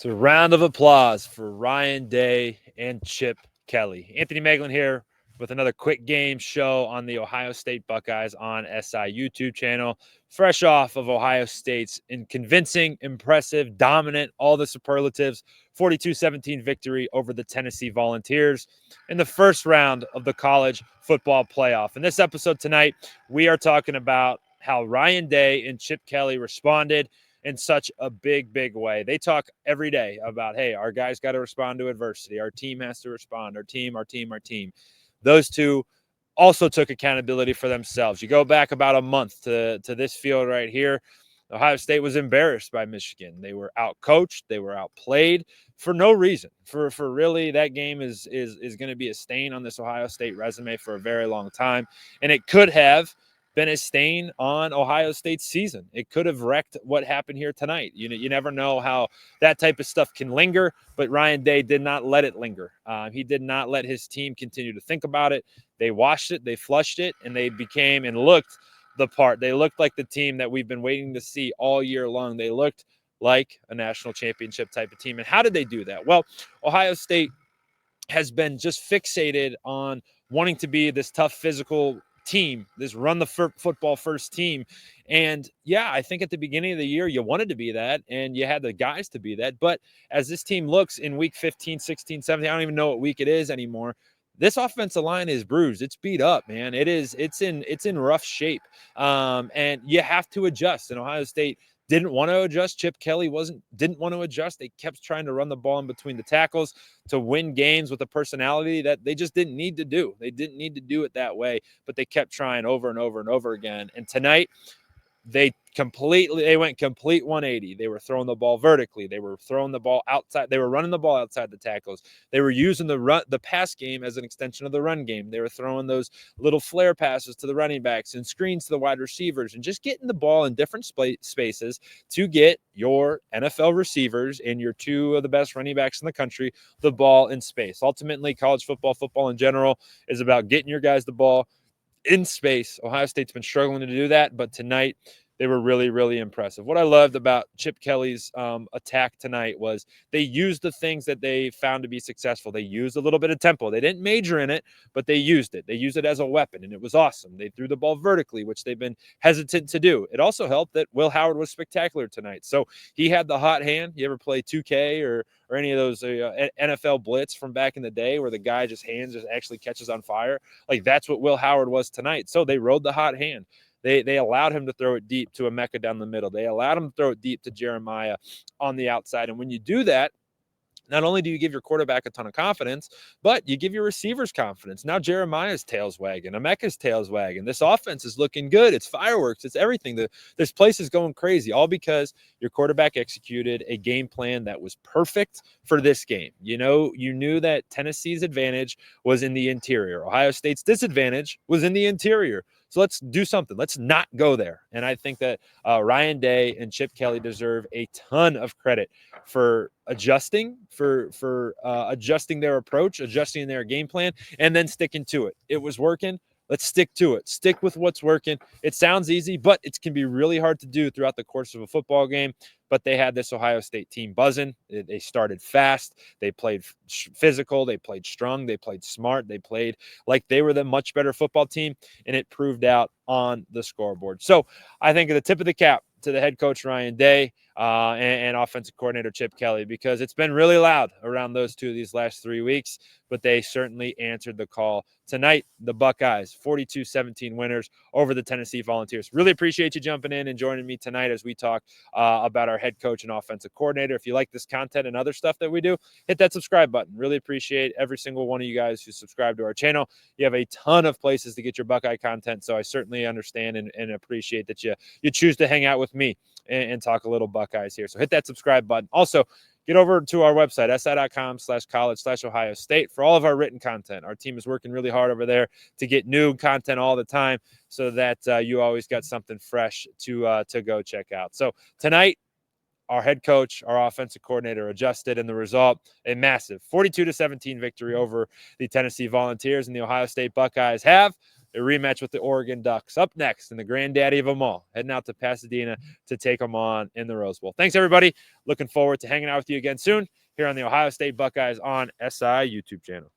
So, a round of applause for Ryan Day and Chip Kelly. Anthony Moeglin here with another quick game show on the Ohio State Buckeyes on SI YouTube channel. Fresh off of Ohio State's convincing, impressive, dominant, all the superlatives, 42-17 victory over the Tennessee Volunteers in the first round of the college football playoff. In this episode tonight, we are talking about how Ryan Day and Chip Kelly responded in such a big way. They talk every day about, hey, our guys got to respond to adversity. Our team has to respond. Our team. Those two also took accountability for themselves. You go back about a month to this field right here. Ohio State was embarrassed by Michigan. They were outcoached. They were outplayed for no reason. For really, that game is going to be a stain on this Ohio State resume for a very long time. And it could have been a stain on Ohio State's season. It could have wrecked what happened here tonight. You never know how that type of stuff can linger, but Ryan Day did not let it linger. He did not let his team continue to think about it. They washed it, they flushed it, and they became and looked the part. They looked like the team that we've been waiting to see all year long. They looked like a national championship type of team. And how did they do that? Well, Ohio State has been just fixated on wanting to be this tough physical team, this run the football first team. And yeah, I think at the beginning of the year, you wanted to be that and you had the guys to be that. But as this team looks in week 15, 16, 17, I don't even know what week it is anymore. This offensive line is bruised. It's beat up, man. It's in rough shape. And you have to adjust. And Ohio State didn't want to adjust. Chip Kelly didn't want to adjust. They kept trying to run the ball in between the tackles to win games with a personality that they just didn't need to do. They didn't need to do it that way, but they kept trying over and over and over again. And tonight, they went complete 180. They were throwing the ball vertically. They were throwing the ball outside. They were running the ball outside the tackles. They were using the pass game as an extension of the run game. They were throwing those little flare passes to the running backs and screens to the wide receivers and just getting the ball in different spaces to get your NFL receivers and your two of the best running backs in the country the ball in space. Ultimately, college football in general is about getting your guys the ball in space. Ohio State's been struggling to do that, but tonight they were really impressive. What I loved about Chip Kelly's attack tonight was they used the things that they found to be successful. They used a little bit of tempo. They didn't major in it, but they used it. They used it as a weapon, and it was awesome. They threw the ball vertically, which they've been hesitant to do. It also helped that Will Howard was spectacular tonight. So he had the hot hand. You ever play 2K or any of those NFL blitz from back in the day where the guy just actually catches on fire? Like, that's what Will Howard was tonight. So they rode the hot hand. They allowed him to throw it deep to Emeka down the middle. They allowed him to throw it deep to Jeremiah on the outside. And when you do that, not only do you give your quarterback a ton of confidence, but you give your receivers confidence. Now Jeremiah's tail's wagging. Emeka's tail's wagging. This offense is looking good. It's fireworks. It's everything. This place is going crazy, all because your quarterback executed a game plan that was perfect for this game. You knew that Tennessee's advantage was in the interior. Ohio State's disadvantage was in the interior. So let's do something. Let's not go there. And I think that Ryan Day and Chip Kelly deserve a ton of credit for adjusting, for adjusting their approach, adjusting their game plan, and then sticking to it. It was working. Let's stick to it. Stick with what's working. It sounds easy, but it can be really hard to do throughout the course of a football game. But they had this Ohio State team buzzing. They started fast. They played physical. They played strong. They played smart. They played like they were the much better football team, and it proved out on the scoreboard. So I think at the tip of the cap to the head coach, Ryan Day, and offensive coordinator Chip Kelly, because it's been really loud around those two these last 3 weeks, but they certainly answered the call tonight. The Buckeyes, 42-17 winners over the Tennessee Volunteers. Really appreciate you jumping in and joining me tonight as we talk about our head coach and offensive coordinator. If you like this content and other stuff that we do, hit that subscribe button. Really appreciate every single one of you guys who subscribe to our channel. You have a ton of places to get your Buckeye content, so I certainly understand and appreciate that you choose to hang out with me and talk a little Buckeyes here. So hit that subscribe button. Also, get over to our website, si.com/college/Ohio State for all of our written content. Our team is working really hard over there to get new content all the time so that you always got something fresh to go check out. So tonight, our head coach, our offensive coordinator adjusted, and the result, a massive 42-17 victory over the Tennessee Volunteers, and the Ohio State Buckeyes have a rematch with the Oregon Ducks up next, and the granddaddy of them all, heading out to Pasadena to take them on in the Rose Bowl. Thanks, everybody. Looking forward to hanging out with you again soon here on the Ohio State Buckeyes on SI YouTube channel.